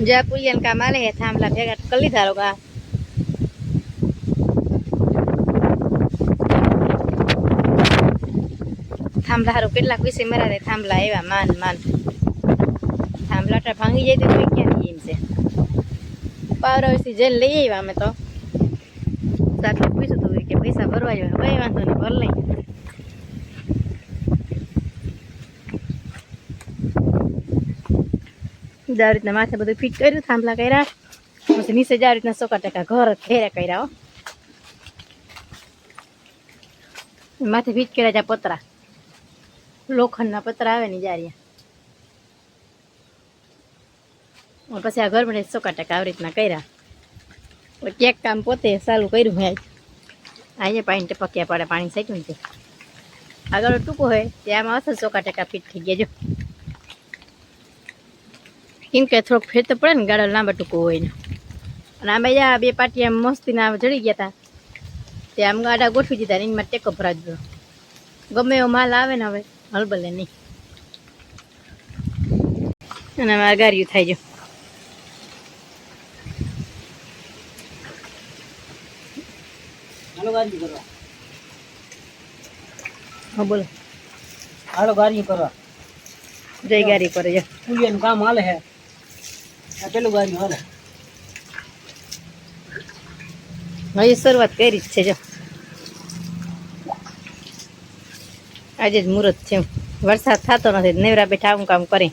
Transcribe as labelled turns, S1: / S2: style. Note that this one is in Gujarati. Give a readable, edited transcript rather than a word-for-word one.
S1: जा पुलियन का माले है थामला भेगा कली धारो का थामला हारो કેટલાક વિશે મરા રે થાંભલા આવ્યા માન માન થાંભલા ટા ભાંગી જાય તો કોઈ ક્યાં એમ છે પાવરોથી જેલ લઈ આવ્યા અમે તો સાથે પૂછ્યું હતું કે પૈસા ભરવા જોઈએ ભાઈ વાંધો નહીં ભર લઈ જ રીતના માથે બધું ફિટ કર્યું થાંભલા કર્યા પછી નીચે જ રીતના 100% ઘર ઘેરે કર્યા હો માથે ફિટ કર્યા જા પતરા લોખંડના પતરા આવે ને જારિયા પછી આ ઘર મને 100% આવી રીતના કર્યા કેક કામ પોતે ચાલુ કર્યું મેં અહીંયા પાણી ટપક્યા પડે પાણી સેક્યું છે આગળ ટૂંકો હોય ત્યાંમાં અસર 100% ફિટ થઈ ગયા જો કેમ કે થોડોક ફેર તો પડે ને ગાળો લાંબા ટૂંકો હોય ને અને આમ અહીંયા બે પાટી આમ મસ્તીના જડી ગયા હતા ત્યાં આમ ગાડા ગોઠવી દીધા ને એમાં ટેકો ભરાવી દીધો ગમે એવો માલ આવે ને હવે હલબલે નહીં અને હવે આગાર્યું થાય જો હા બોલો
S2: હાલો ગાડી કરવા
S1: જય ગાડી પર જો
S2: પુલિયાનું કામ હાલે હે આ પેલું ગાડી હાલે
S1: હજી શરૂઆત કરી જ છે જો આજે જ મુહૂર્ત છે વરસાદ થતો નથી નેવરા બેઠા આવું કામ કરી